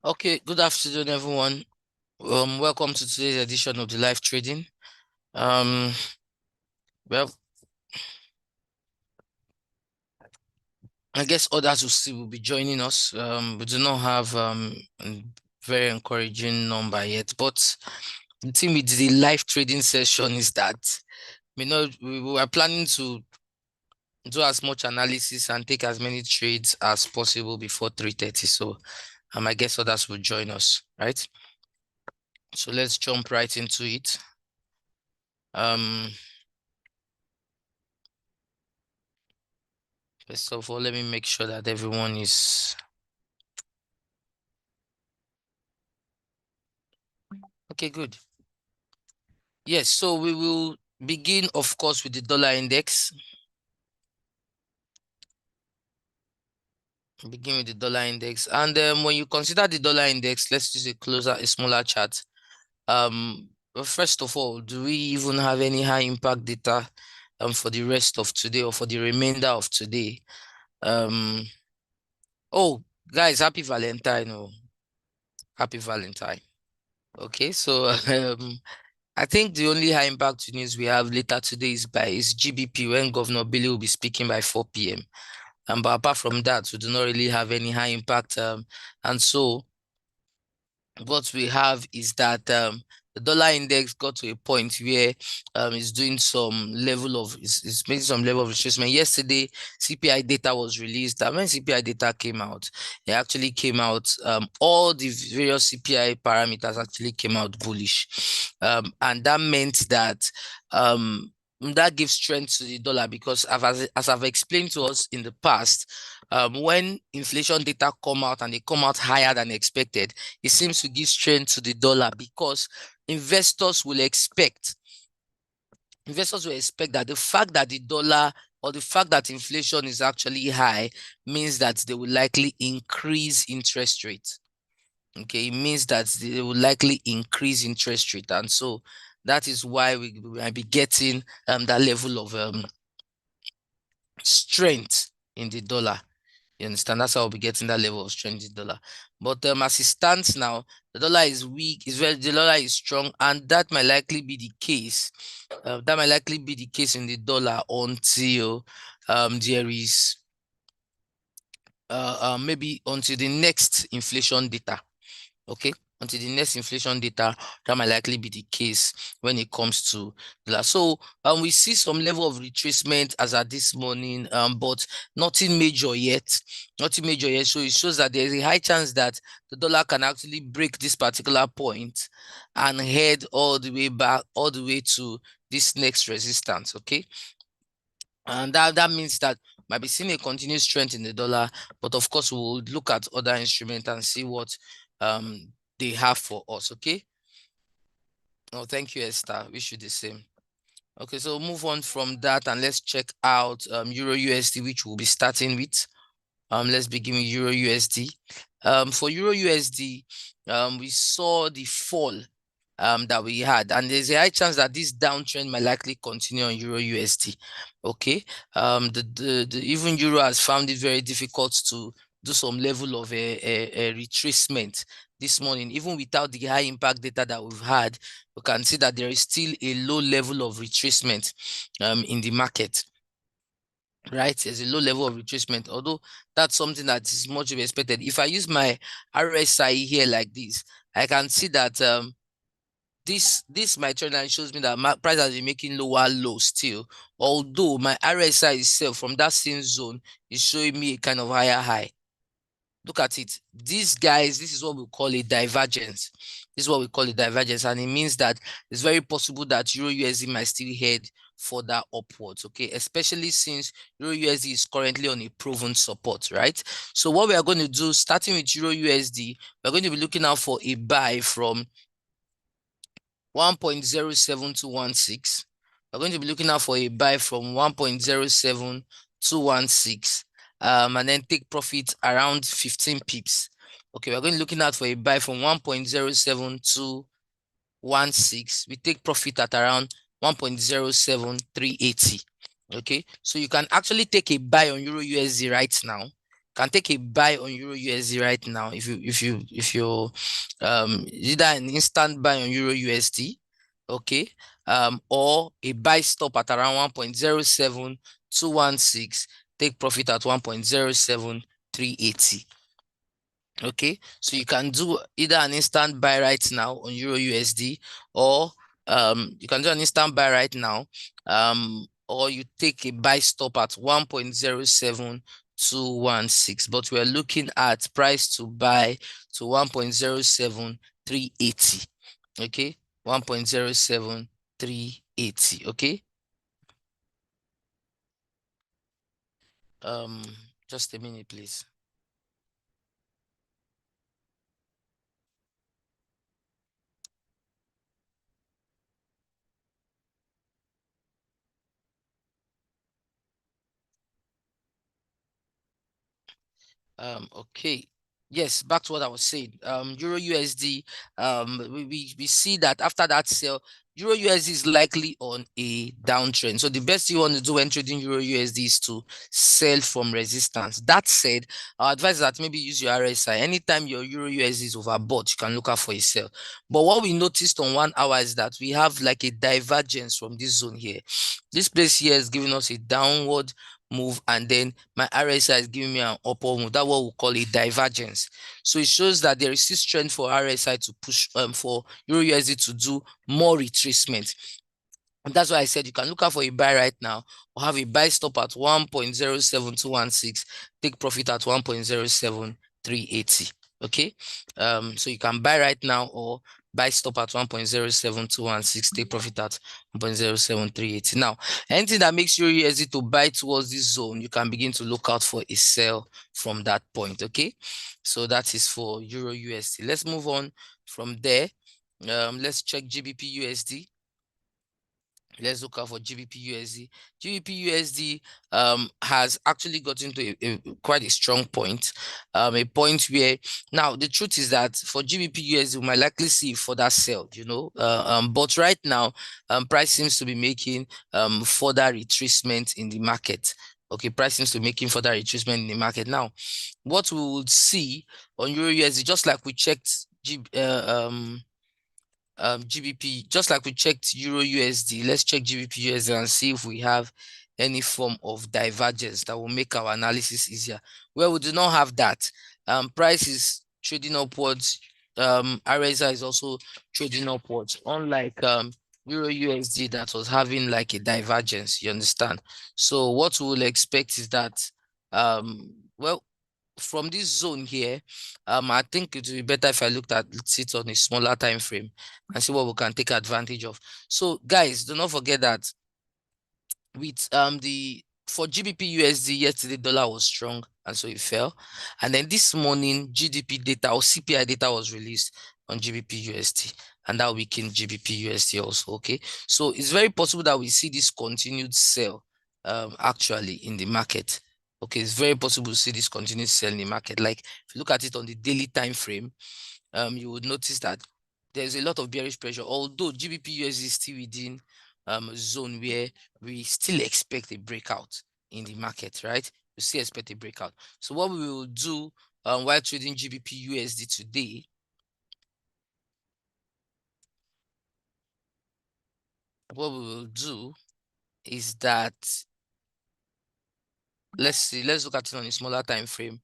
Okay, good afternoon, everyone. Welcome to today's edition of the live trading. Um, well, I guess others will be joining us. We do not have a very encouraging number yet, but the thing with the live trading session is that we were planning to do as much analysis and take as many trades as possible before 3:30. So, I guess others will join us, right? So let's jump right into it. First of all, let me make sure that everyone is okay. Good. Yes, so we will begin, of course, with the dollar index. Begin with the dollar index. And when you consider the dollar index, let's use a smaller chart. First of all, do we even have any high impact data for the rest of today or for the remainder of today? Um, oh, guys, happy Valentine. Oh, happy Valentine. Okay, so I think the only high impact news we have later today is GBP, when Governor Billy will be speaking by 4 p.m. But apart from that, we do not really have any high impact. And so what we have is that the dollar index got to a point where it's doing some level of it's making some level of retracement. Yesterday, CPI data was released, and when CPI data came out, it actually came out. All the various CPI parameters actually came out bullish, and that meant that that gives strength to the dollar because as I've explained to us in the past, when inflation data come out and they come out higher than expected, it seems to give strength to the dollar because investors will expect that the fact that the dollar or the fact that inflation is actually high means that they will likely increase interest rate. Okay, it means that they will likely increase interest rate, and so that is why we might be getting that level of strength in the dollar. You understand? That's how we'll be getting that level of strength in the dollar. But as it stands now, the dollar is weak, the dollar is strong, and that might likely be the case. That might likely be the case in the dollar until there is maybe until the next inflation data. Okay, until the next inflation data, that might likely be the case when it comes to dollar. So we see some level of retracement as at this morning, but nothing major yet. Nothing major yet. So it shows that there is a high chance that the dollar can actually break this particular point and head all the way back, all the way to this next resistance. Okay. And that means that might be seeing a continued strength in the dollar, but of course we'll look at other instruments and see what they have for us. Okay. Oh, thank you, Esther. Wish you the same. Okay, so move on from that and let's check out Euro USD, which we'll be starting with. Let's begin with Euro USD. For Euro USD, we saw the fall that we had, and there's a high chance that this downtrend might likely continue on Euro USD. Okay, the even Euro has found it very difficult to do some level of a retracement this morning. Even without the high impact data that we've had, we can see that there is still a low level of retracement in the market. Right, there's a low level of retracement, although that's something that is much to be expected. If I use my RSI here like this, I can see that this my trend line shows me that my price has been making lower low still, although my RSI itself from that same zone is showing me a kind of higher high. Look at it. These guys, this is what we call a divergence. This is what we call a divergence, and it means that it's very possible that Euro USD might still head further upwards, okay? Especially since Euro USD is currently on a proven support, right? So what we are going to do, starting with Euro USD, we're going to be looking out for a buy from 1.07216. We're going to be looking out for a buy from 1.07216, and then take profit around 15 pips. Okay, we're going to be looking out for a buy from 1.07216. We take profit at around 1.07380. Okay, so you can actually take a buy on Euro USD right now. can take a buy on Euro USD right now. If you either an instant buy on Euro USD, okay, or a buy stop at around 1.07216, take profit at 1.07380. Okay, so you can do either an instant buy right now on Euro USD, or you can do an instant buy right now, or you take a buy stop at 1.07216. But we're looking at price to buy to 1.07380. Okay, 1.07380. Okay, um, just a minute, please. Okay. Yes, back to what I was saying. Euro USD, we see that after that sale, Euro USD is likely on a downtrend. So the best you want to do when trading Euro USD is to sell from resistance. That said, I advise that maybe use your RSI. Anytime your Euro USD is overbought, you can look out for a sell. But what we noticed on 1 hour is that we have like a divergence from this zone here. This place here is giving us a downward move, and then my RSI is giving me an upward move. That's what we call a divergence. So it shows that there is this trend for RSI to push for Euro USD to do more retracement. And that's why I said you can look out for a buy right now, or have a buy stop at 1.07216, take profit at 1.07380. Okay, so you can buy right now or buy stop at 1.07216, take profit at 1.07380. Now, anything that makes you easy to buy towards this zone, you can begin to look out for a sell from that point. Okay, so that is for Euro USD. Let's move on from there. Let's check GBP USD. Let's look out for GBP USD. GBP USD has actually gotten to a quite a strong point, a point where now the truth is that for GBP USD we might likely see further sell, but right now price seems to be making further retracement in the market. Okay, price seems to be making further retracement in the market. Now, what we would see on Euro USD, just like we checked GBP, just like we checked Euro USD, let's check GBP USD and see if we have any form of divergence that will make our analysis easier. Well, we do not have that. Price is trading upwards. RSI is also trading upwards, unlike Euro USD that was having like a divergence. You understand? So what we will expect is that well, from this zone here, I think it would be better if I looked at it on a smaller time frame and see what we can take advantage of. So, guys, do not forget that with the for GBP USD yesterday, dollar was strong and so it fell, and then this morning GDP data or CPI data was released on GBP USD, and that weakened GBP USD also. Okay, so it's very possible that we see this continued sell actually in the market. Okay, it's very possible to see this continued sell in the market. Like if you look at it on the daily time frame, you would notice that there's a lot of bearish pressure, although GBP USD is still within a zone where we still expect a breakout in the market, right? We still expect a breakout. So what we will do while trading GBP USD today, what we will do is that let's look at it on a smaller time frame.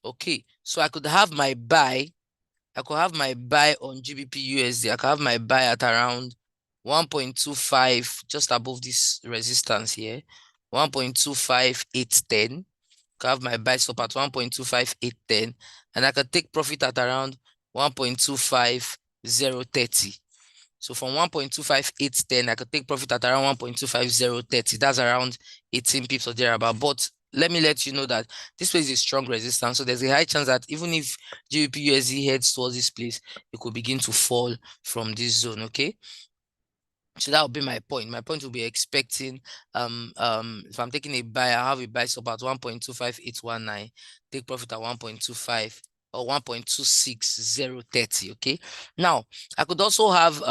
Okay, so I could have my buy on GBP USD. I could have my buy at around 1.25, just above this resistance here, 1.25810. Could have my buy stop at 1.25810, and I could take profit at around 1.25030. So from 1.25810, I could take profit at around 1.25030. That's around 18 pips or thereabout. But let me let you know that this place is a strong resistance. So there's a high chance that even if GBP USD heads towards this place, it could begin to fall from this zone. Okay. So that would be my point. My point will be expecting if I'm taking a buy, I have a buy stop at 1.25819, take profit at 1.25 or 1.26030. Okay. Now I could also have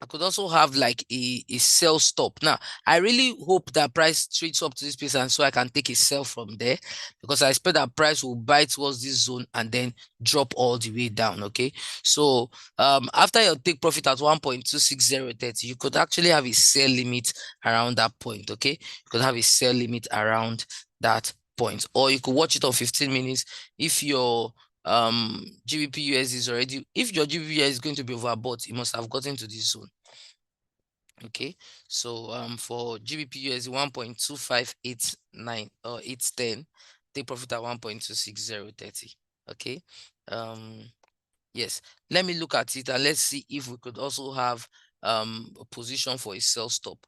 I could also have like a sell stop. Now, I really hope that price trades up to this place and so I can take a sell from there, because I expect that price will buy towards this zone and then drop all the way down. Okay. So after your take profit at 1.26030, you could actually have a sell limit around that point. Okay. You could have a sell limit around that point, or you could watch it on 15 minutes if your GBP USD is already, if your GBP USD is going to be overbought, it must have gotten to this zone. Okay, so for GBP USD 1.258 or 810, take profit at 1.26030. Okay, yes, let me look at it and let's see if we could also have a position for a sell stop.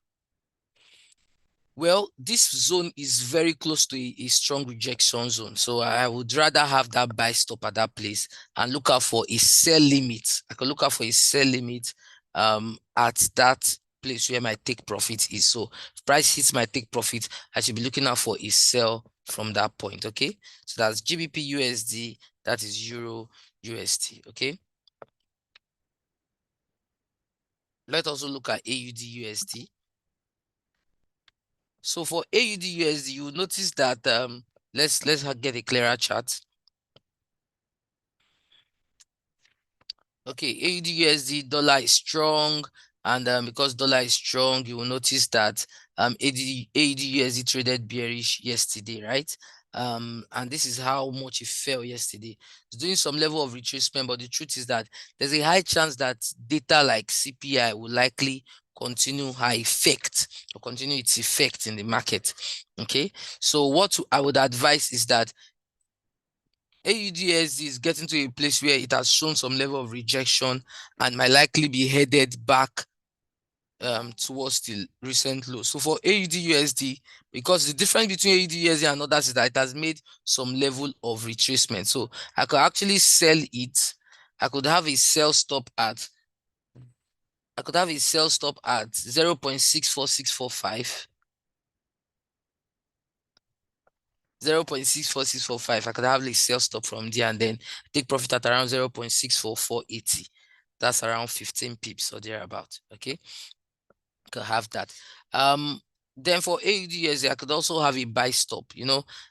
Well, this zone is very close to a strong rejection zone. So I would rather have that buy stop at that place and look out for a sell limit. I could look out for a sell limit at that place where my take profit is. So if price hits my take profit, I should be looking out for a sell from that point. Okay. So that's GBP USD, that is Euro USD. Okay. Let's also look at AUD USD. So for AUD USD, you notice that let's get a clearer chart. Okay, AUD USD dollar is strong, and because dollar is strong, you will notice that AUD USD traded bearish yesterday, right? And this is how much it fell yesterday. It's doing some level of retracement, but the truth is that there's a high chance that data like CPI will likely continue high effect or continue its effect in the market. Okay, so what I would advise is that AUDSD is getting to a place where it has shown some level of rejection and might likely be headed back towards the recent low. So for AUD/USD, because the difference between AUD/USD and others is that it has made some level of retracement. So I could actually sell it. I could have a sell stop at 0.64645. 0.64645. I could have a sell stop from there and then take profit at around 0.64480. That's around 15 pips or thereabout. Okay, could have that. Then for AUD/USD, I could also have a buy stop.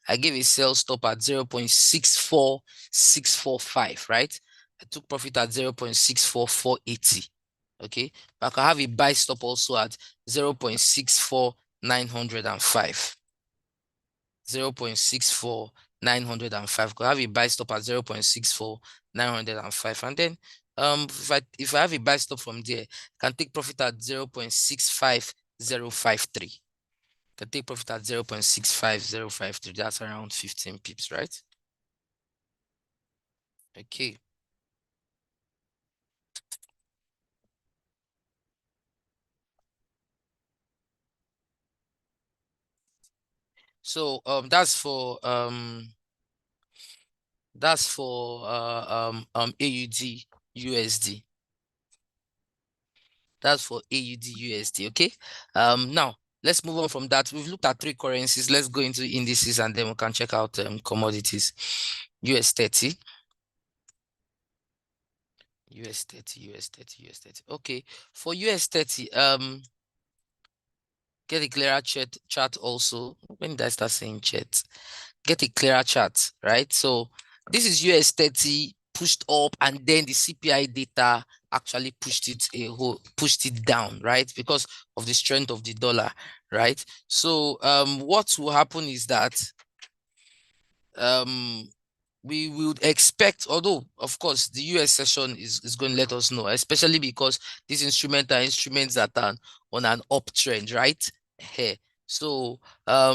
I gave a sell stop at 0.64645, right? I took profit at 0.64480. Okay, but I could have a buy stop also at 0.64905. 0.64905. Could have a buy stop at 0.64905. And then if I have a buy stop from there, I can take profit at 0.65053. Can take profit at 0.65053. That's around 15 pips, right? Okay. So that's for AUD USD. That's for AUD USD. Okay. Now let's move on from that. We've looked at three currencies. Let's go into indices and then we can check out commodities. US 30. US 30, US 30, US 30. Okay. For US 30, get a clearer chart also. When did I start saying chat? Get a clearer chart, right? So this is US 30 pushed up and then the CPI data actually pushed it down, right? Because of the strength of the dollar, right? So what will happen is that we would expect, although of course the US session is going to let us know, especially because these instruments are instruments that are on an uptrend, right? Here. So at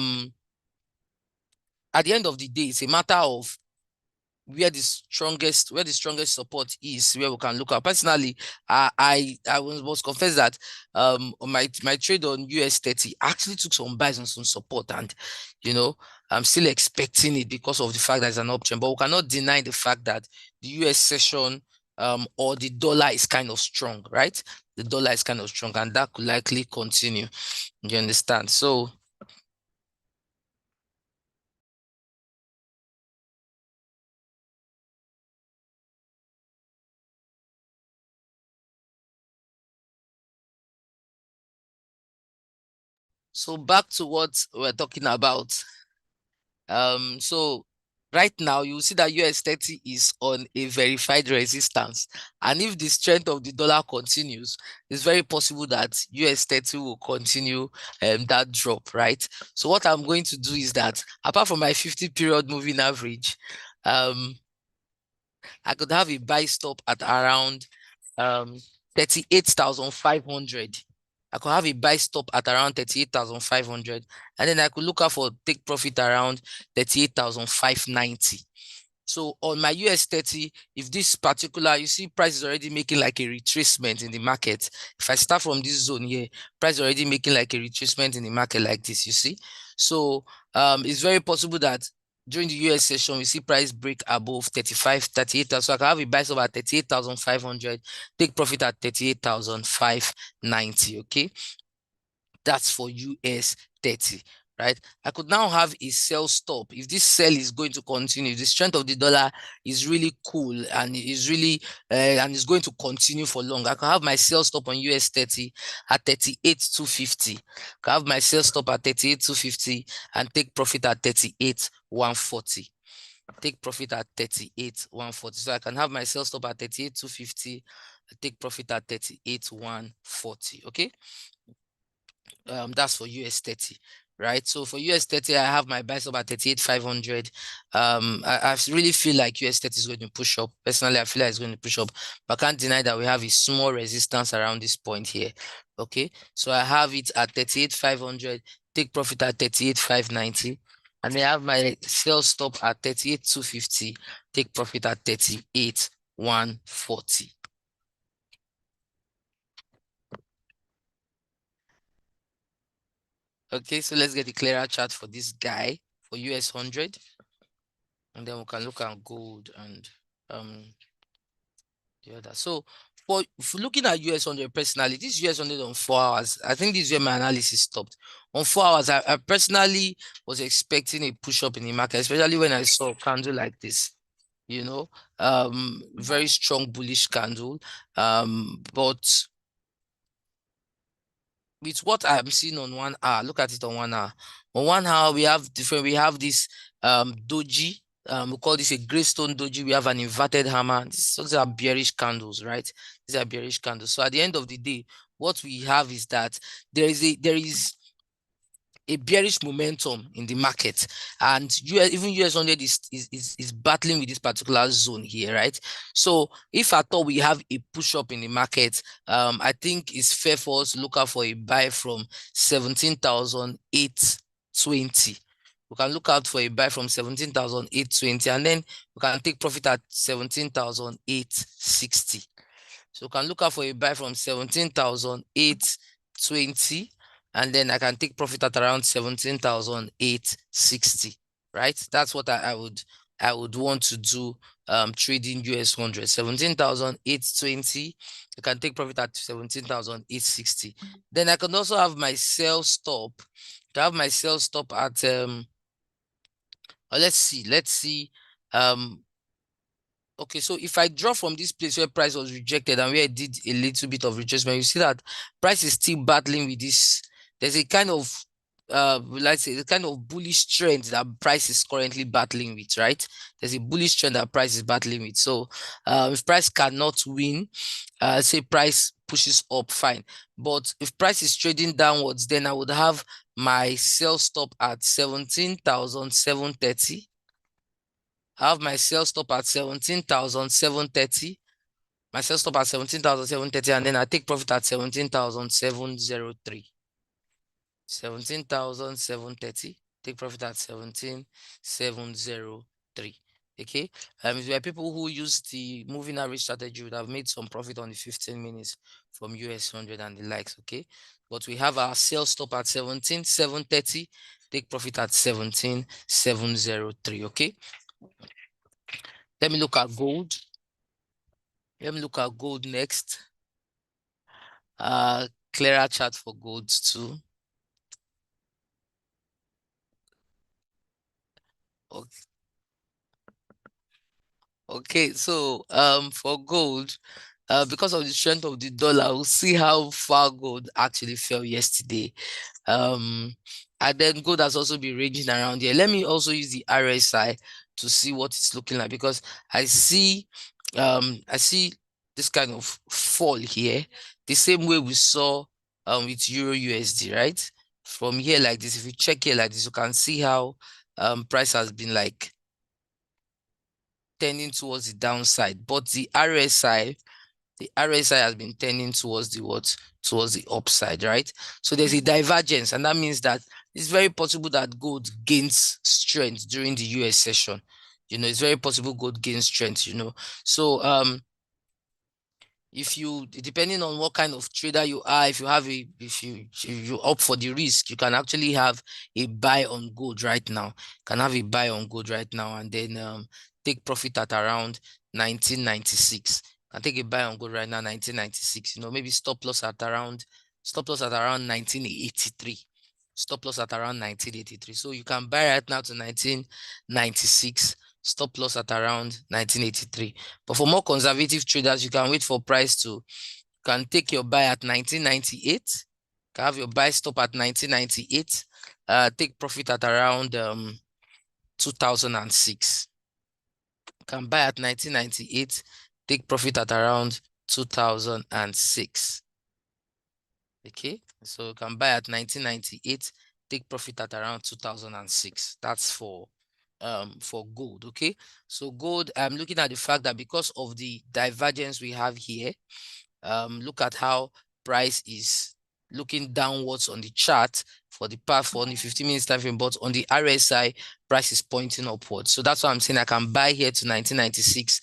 the end of the day, it's a matter of where the strongest support is, where we can look at. Personally, I must confess that on my trade on US 30 actually took some buys on some support, and I'm still expecting it because of the fact that it's an uptrend. But we cannot deny the fact that the US session or the dollar is kind of strong, right? The dollar is kind of strong, and that could likely continue. You understand? So So back to what we're talking about. So right now you will see that US 30 is on a verified resistance, and if the strength of the dollar continues, it's very possible that US 30 will continue that drop, right? So what I'm going to do is that, apart from my 50-period moving average, I could have a buy stop at around 38,500. I could have a buy stop at around 38,500, and then I could look out for take profit around 38,590. So on my US 30, if this particular, you see price is already making like a retracement in the market. If I start from this zone here, price is already making like a retracement in the market like this, you see. So it's very possible that during the US session, we see price break above 35, 38,000. So I can have a buy stop at 38,500, take profit at 38,590. Okay. That's for US 30, right? I could now have a sell stop. If this sell is going to continue, the strength of the dollar is really cool and is really and is going to continue for long, I can have my sell stop on US 30 at 38,250. I can have my sell stop at 38,250 and take profit at 38,140. Take profit at 38,140. So I can have my sell stop at 38,250, take profit at 38,140. Okay. That's for US 30, right? So for US 30, I have my buy stop at 38,500. I really feel like US 30 is going to push up. Personally, I feel like it's going to push up, but I can't deny that we have a small resistance around this point here. Okay, so I have it at 38,500, take profit at 38,590, and I have my sell stop at 38,250, take profit at 38,140. Okay, so let's get a clearer chart for this guy for US 100, and then we can look at gold and the other. So for looking at US 100 personally, this US 100 on 4 hours, I think this is where my analysis stopped. On 4 hours, I personally was expecting a push up in the market, especially when I saw a candle like this. You know, very strong bullish candle. But with what I'm seeing on 1 hour, look at it on 1 hour. On 1 hour, we have this doji. We call this a gravestone doji. We have an inverted hammer. These are bearish candles, right? These are bearish candles. So at the end of the day, what we have is that there is a bearish momentum in the market, and even US 100 is battling with this particular zone here, right? So if at all we have a push up in the market, I think it's fair for us to look out for a buy from 17,820. We can look out for a buy from 17,820, and then we can take profit at 17,860. So we can look out for a buy from 17,820, and then I can take profit at around 17,860, right? That's what I would want to do trading US 100. 17,820. I can take profit at 17,860. Then I can also have my sell stop. I have my sell stop at let's see. Okay, so if I draw from this place where price was rejected and where it did a little bit of retracement, you see that price is still battling with this. There's a kind of let's say the kind of bullish trend that price is currently battling with, right? There's a bullish trend that price is battling with. So if price cannot win, say price pushes up, fine. But if price is trading downwards, then I would have my sell stop at 17,730. I have my sell stop at 17,730. My sell stop at 17,730, and then I take profit at 17,703. 17,730. Take profit at 17,703. Okay. If there are people who use the moving average strategy, would have made some profit on the 15 minutes from US 100 and the likes. Okay. But we have our sell stop at 17,730. Take profit at 17,703. Okay. Let me look at gold. Let me look at gold next. Clearer chart for gold too. Okay, so for gold, because of the strength of the dollar, we'll see how far gold actually fell yesterday. And then gold has also been ranging around here. Let me also use the RSI to see what it's looking like, because I see this kind of fall here, the same way we saw with Euro USD, right? From here like this, if you check here like this, you can see how price has been like tending towards the downside, but the RSI has been tending towards the what? Towards the upside, right? So there's a divergence, and that means that it's very possible that gold gains strength during the US session. It's very possible gold gains strength, So if you, depending on what kind of trader you are, if you opt for the risk, you can actually have a buy on gold right now. And then take profit at around 1996. And take a buy on gold right now, 1996. Maybe stop loss at around 1983. Stop loss at around 1983. So you can buy right now to 1996. Stop loss at around 1983. But for more conservative traders, you can wait for price to, can take your buy at 1998. Can have your buy stop at 1998. Take profit at around 2006. Can buy at 1998. Take profit at around 2006. Okay, so you can buy at 1998. Take profit at around 2006. That's for gold. Okay, so gold, I'm looking at the fact that because of the divergence we have here, look at how price is looking downwards on the chart for the past, for the 15 minutes time frame, but on the RSI, price is pointing upwards. So that's why I'm saying I can buy here to 1996,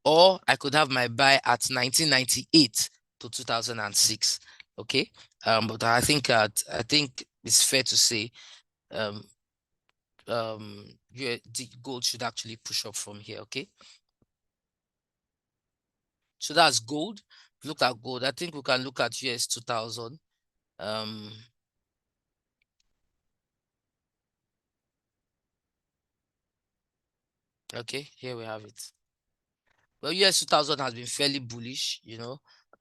or I could have my buy at 1998 to 2006. Okay, but I think it's fair to say the gold should actually push up from here. Okay, so that's gold. Look at gold. I think we can look at US 2000. Okay, here we have it. Well, US 2000 has been fairly bullish,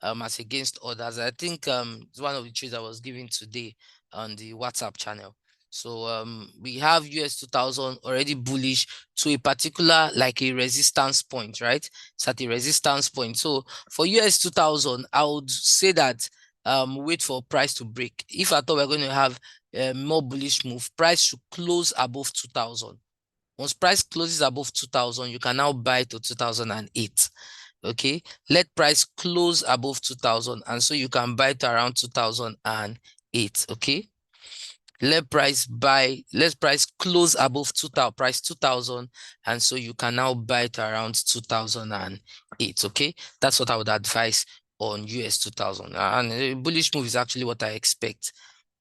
as against others. I think it's one of the trades I was giving today on the WhatsApp channel. So we have US 2000 already bullish to a particular, like a resistance point, right? It's at a resistance point. So for US 2000, I would say that wait for price to break. If I thought we're going to have a more bullish move, price should close above 2000. Once price closes above 2000, you can now buy to 2008. Okay, let price close above 2000, and so you can buy to around 2008. Okay, let price close above 2000, and so you can now buy to around 2008. Okay, that's what I would advise on US 2000. And a bullish move is actually what I expect.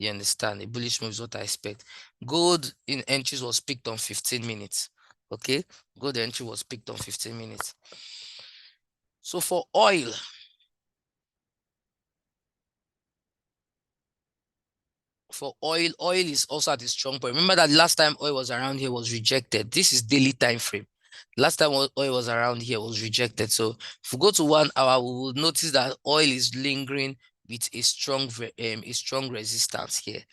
You understand? A bullish move is what I expect. Gold in entries was picked on 15 minutes. Okay, gold entry was picked on 15 minutes. So for oil, oil is also at a strong point. Remember that last time oil was around here was rejected. This is daily time frame. Last time oil was around here was rejected. So if we go to 1 hour, we will notice that oil is lingering with a strong resistance here.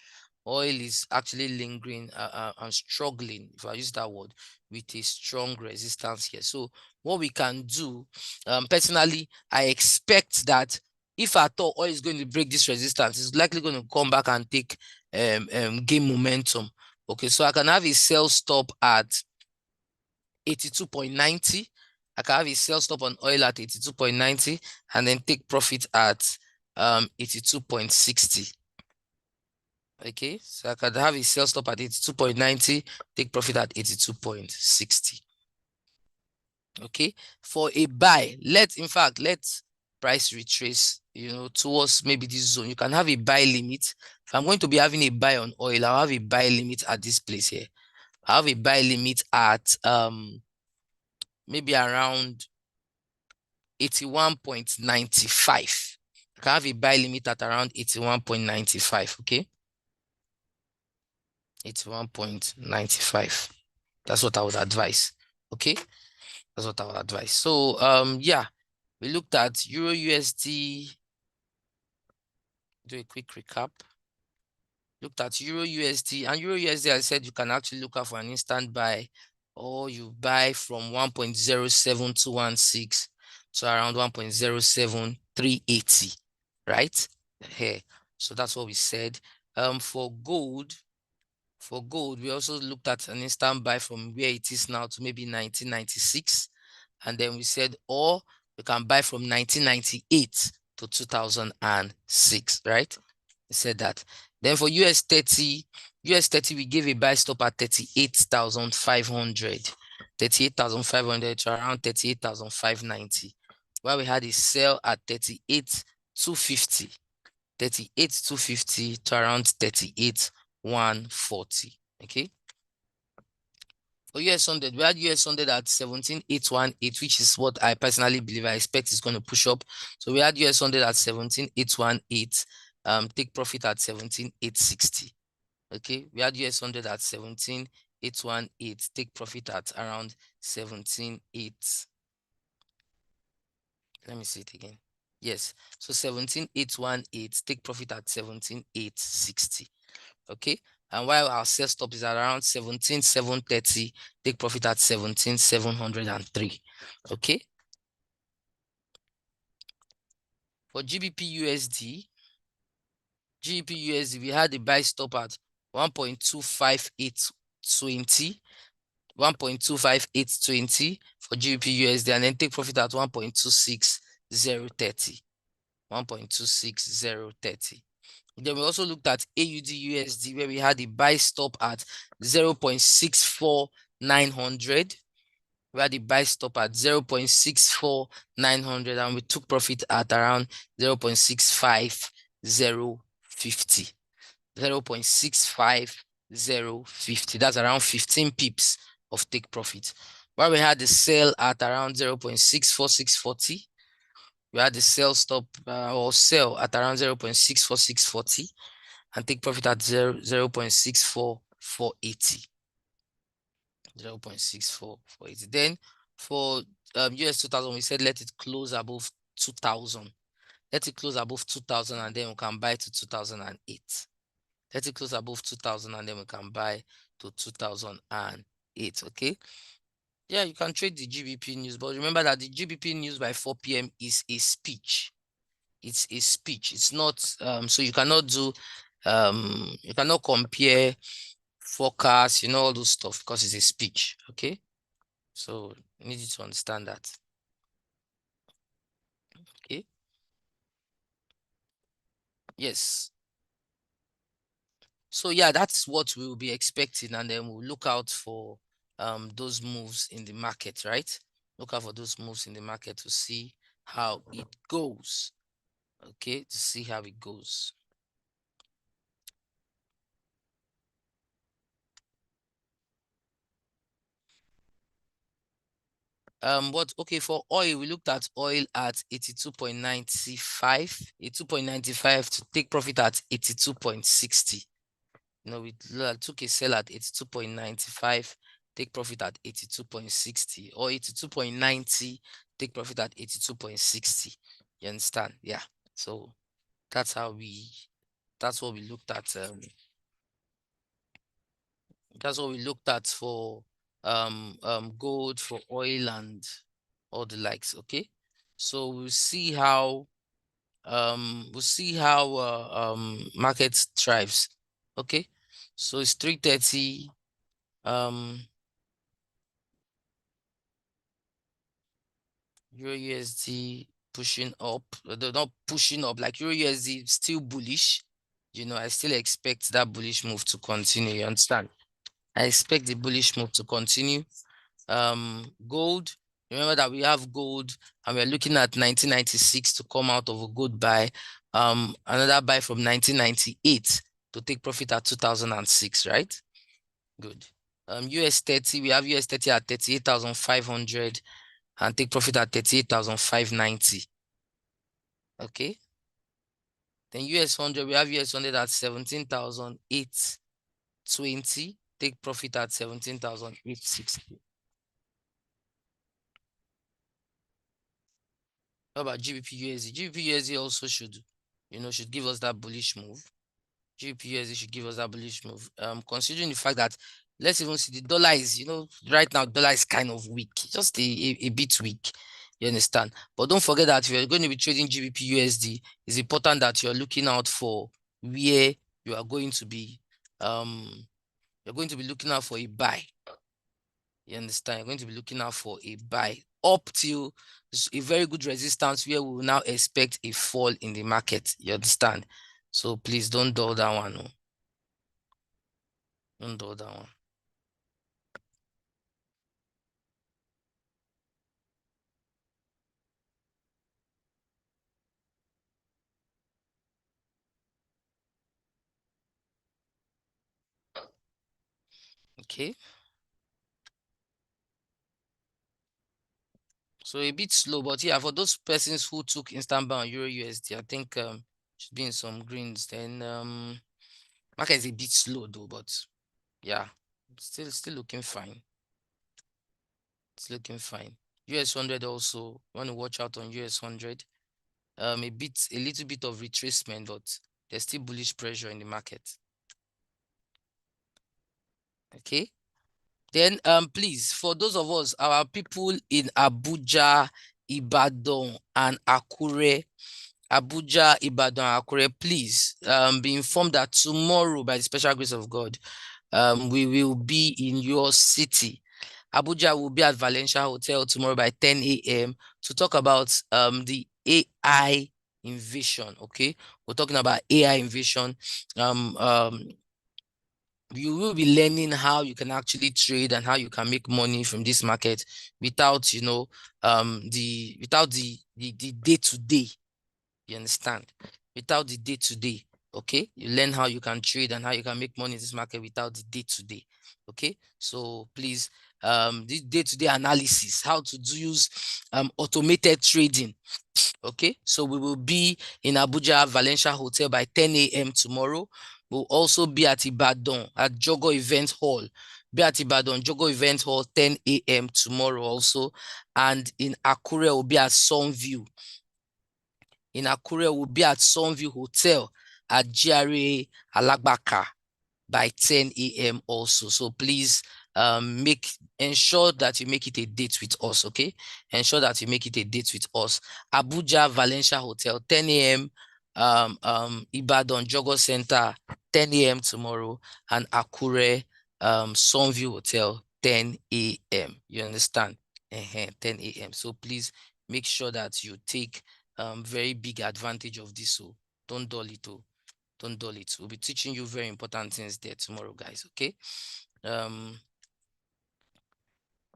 Oil is actually lingering and struggling, if I use that word, with a strong resistance here. So what we can do, personally, I expect that if at all oil is going to break this resistance, it's likely going to come back and take gain momentum. Okay, so I can have a sell stop at 82.90. I can have a sell stop on oil at 82.90 and then take profit at 82.60. Okay, so I could have a sell stop at 82.90, take profit at 82.60. Okay, for a buy, let price retrace, towards maybe this zone. You can have a buy limit. If I'm going to be having a buy on oil, I'll have a buy limit at this place here. I have a buy limit at maybe around 81.95. I can have a buy limit at around 81.95. Okay, 81.95. That's what I would advise. Okay, that's what I would advise. So yeah, We looked at Euro USD. Do a quick recap. Looked at Euro USD, and Euro USD, I said you can actually look out for an instant buy, or you buy from 1.07216 to around 1.07380, right? Here. So that's what we said. For gold, we also looked at an instant buy from where it is now to maybe 1996. And then we said, or we can buy from 1998 to 2006, right? We said that. Then for US 30, we gave a buy stop at 38,500. 38,500 to around 38,590. While we had a sell at 38,250. 38,250 to around 38,140. Okay. For US 100, we had US 100 at 17,818, which is what I personally believe I expect is going to push up. So we had US 100 at 17,818, take profit at 17,860. Okay, we had US 100 at 17,818, take profit at around 17,8. Let me see it again. Yes, so 17,818, take profit at 17,860. Okay, and while our sell stop is at around 17,730, take profit at 17,703. Okay, for GBP USD, we had a buy stop at 1.25820, 1.25820 for GBP USD, and then take profit at 1.26030. 1.26030. Then we also looked at AUD USD, where we had the buy stop at 0.64900. We had the buy stop at 0.64900, and we took profit at around 0.65050. 0.65050. That's around 15 pips of take profit. While we had the sell at around 0.64640. We had the sell stop or sell at around 0.64640 and take profit at 0.64480. 0.64480. Then for US 2000, we said let it close above 2000. Let it close above 2000, and then we can buy to 2008. Let it close above 2000, and then we can buy to 2008. Okay. Yeah, you can trade the GBP news, but remember that the GBP news by 4 p.m. is a speech. It's a speech. It's not so you cannot do you cannot compare forecast, all those stuff, because it's a speech. Okay, so you need you to understand that. Okay, yes. So yeah, that's what we will be expecting, and then we'll look out for those moves in the market, right? Look out for those moves in the market to see how it goes. Okay, to see how it goes. Okay, for oil, we looked at oil at 82.95, 82.95 to take profit at 82.60. We took a sell at 82.95, take profit at 82.60, or 82.90, take profit at 82.60. You understand? Yeah. So that's what we looked at. That's what we looked at for gold, for oil, and all the likes. Okay, so we'll see how market thrives. Okay, so it's 3:30. Euro USD pushing up. They're not pushing up, like Euro USD still bullish. I still expect that bullish move to continue. You understand? I expect the bullish move to continue. Gold, remember that we have gold, and we're looking at 1996 to come out of a good buy. Another buy from 1998 to take profit at 2006, right? Good. US 30, we have US 30 at 38,500 and take profit at 38,590. Okay. Then US 100, we have US 100 at 17,820, take profit at 17,860. How about GBP USD? GBP USD also should give us that bullish move. GBP USD should give us that bullish move. Considering the fact that, let's even see, the dollar is, right now, dollar is kind of weak, just a bit weak. You understand? But don't forget that if you're going to be trading GBP USD, it's important that you're looking out for where you are going to be. You're going to be looking out for a buy. You understand? You're going to be looking out for a buy up till a very good resistance where we will now expect a fall in the market. You understand? So please don't dull that one. No. Don't dull that one. Okay. So a bit slow, but yeah, for those persons who took instant buy on Euro USD, I think should be in some greens. Then market is a bit slow though, but yeah, still looking fine. It's looking fine. US 100 also, want to watch out on US 100. A little bit of retracement, but there's still bullish pressure in the market. Okay. Then please, for those of us, our people in Abuja, Ibadan, and Akure, please be informed that tomorrow, by the special grace of God, we will be in your city. Abuja will be at Valencia Hotel tomorrow by 10 a.m. to talk about the AI invasion. Okay, we're talking about AI invasion. You will be learning how you can actually trade and how you can make money from this market without the day-to-day. You understand? Without the day-to-day. Okay, you learn how you can trade and how you can make money in this market without the day-to-day. Okay, so please, the day-to-day analysis, how to use automated trading. Okay, so we will be in Abuja Valencia Hotel by 10 a.m. tomorrow. We'll also be at Ibadan at Jogo Event Hall. Be at Ibadan Jogo Event Hall 10 a.m. tomorrow also. And in Akure, we'll be at Sunview. In Akure, we'll be at Sunview Hotel at GRA Alagbaka by 10 a.m. also. So please ensure that you make it a date with us, okay? Ensure that you make it a date with us. Abuja Valencia Hotel, 10 a.m. Ibadan Jogo Center, 10 a.m. tomorrow, and Akure Sunview Hotel, 10 a.m. You understand? 10 a.m. So please make sure that you take very big advantage of this. So don't dull it. Don't dull it. We'll be teaching you very important things there tomorrow, guys. Okay.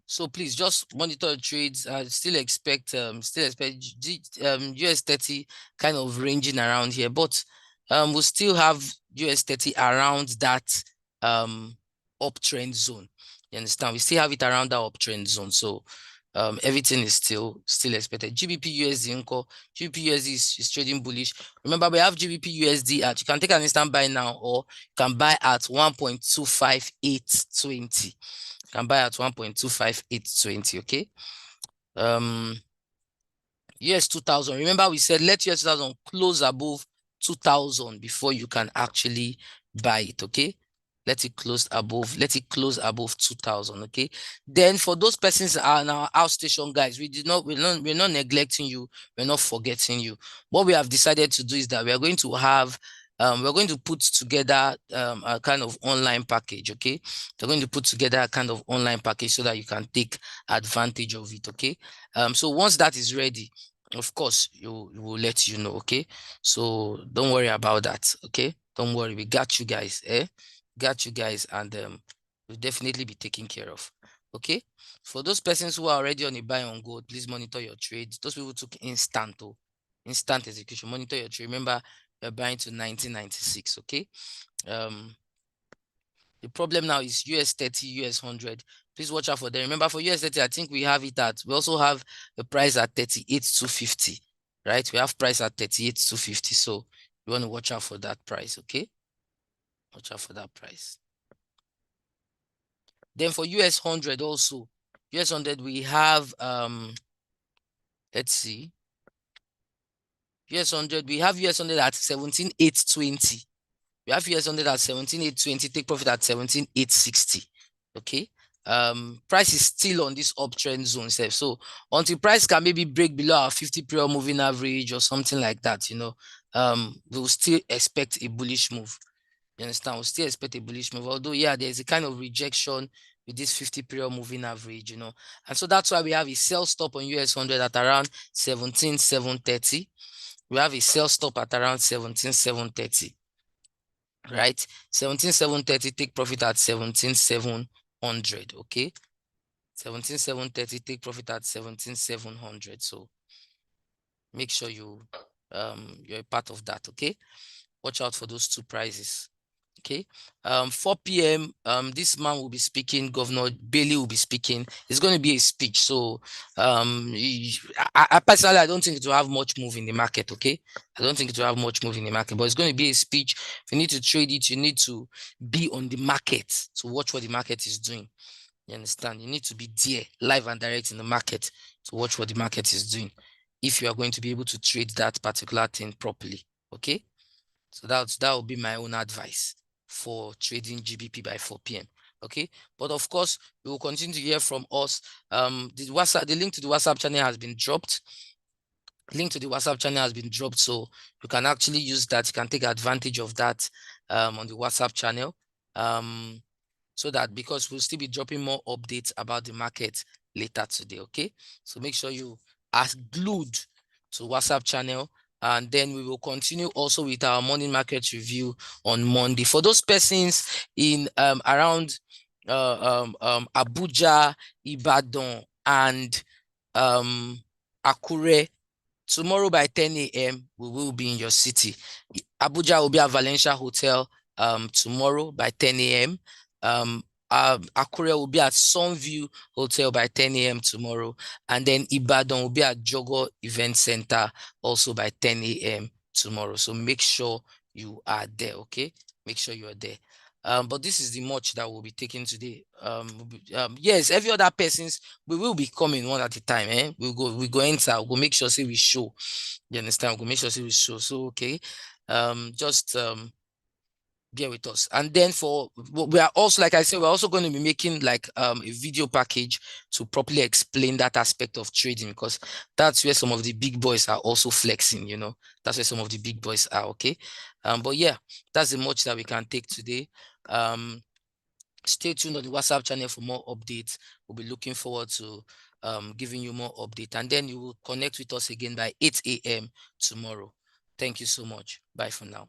So please just monitor the trades. Still expect US 30 kind of ranging around here, but we'll still have US 30 around that uptrend zone. You understand? We still have it around that uptrend zone. So everything is still expected. GBP USD GBP USD is trading bullish. Remember, we have GBP USD at, you can take an instant buy now, or you can buy at 1.25820. You can buy at 1.25820. Okay. US 2000. Remember, we said let US 2000 close above 2000 before you can actually buy it. Okay. Let it close above 2000. Okay. Then for those persons are in our outstation, guys, we're not neglecting you, we're not forgetting you. What we have decided to do is that we are going to have we're going to put together a kind of online package. Okay, we're going to put together a kind of online package so that you can take advantage of it. Okay. So once that is ready, of course, we will let you know. Okay, so don't worry about that. Okay, don't worry, we got you guys. Got you guys, and we'll definitely be taken care of. Okay, for those persons who are already on a buy on gold, please monitor your trades. Those people took instant execution. Monitor your trade. Remember, you're buying to 1996. Okay. The problem now is US 30, US 100. Please watch out for them. Remember, for US 30, I think we also have the price at 38,250, right? We have price at 38,250. So you want to watch out for that price, okay? Watch out for that price. Then for US 100 also, US 100, we have, let's see. US 100, we have US 100 at 17,820. We have US 100 at 17,820, take profit at 17,860. Okay. Price is still on this uptrend zone. So until price can maybe break below our 50 period moving average or something like that, we'll still expect a bullish move. You understand? We'll still expect a bullish move. Although, yeah, there's a kind of rejection with this 50 period moving average, And so that's why we have a sell stop on US 100 at around 17,730. We have a sell stop at around 17,730. Right? 17,730, take profit at 17,700. Okay. 17,730, take profit at 17,700. So make sure you're a part of that. Okay. Watch out for those two prices. Okay. 4 p.m. This man will be speaking. Governor Bailey will be speaking. It's going to be a speech. So I personally, I don't think it will have much move in the market. Okay. I don't think it will have much move in the market, but it's going to be a speech. If you need to trade it, you need to be on the market to watch what the market is doing. You understand? You need to be there, live and direct in the market to watch what the market is doing if you are going to be able to trade that particular thing properly. Okay. So that will be my own advice for trading GBP by 4 p.m. Okay. But of course, we will continue to hear from us. The link to the WhatsApp channel has been dropped. Link to the WhatsApp channel has been dropped. So you can actually use that. You can take advantage of that on the WhatsApp channel. So that because we'll still be dropping more updates about the market later today. Okay. So make sure you are glued to WhatsApp channel. And then we will continue also with our morning market review on Monday. For those persons in around Abuja, Ibadan, and Akure, tomorrow by 10 a.m. we will be in your city. Abuja will be at Valencia Hotel tomorrow by 10 a.m. Akure will be at Sunview Hotel by 10 a.m. tomorrow. And then Ibadan will be at Jogo Event Center also by 10 a.m. tomorrow. So make sure you are there, okay? Make sure you are there. But this is the much that we'll be taking today. Yes, every other persons, we will be coming one at a time. We go enter, we'll make sure say we show. You understand? We'll make sure say we show. So okay. Just bear with us. And then we are also, like I said, we're also going to be making like a video package to properly explain that aspect of trading, because that's where some of the big boys are also flexing, that's where some of the big boys are. Okay. But yeah, that's the much that we can take today. Stay tuned on the WhatsApp channel for more updates. We'll be looking forward to giving you more update, and then you will connect with us again by 8 a.m. tomorrow. Thank you so much. Bye for now.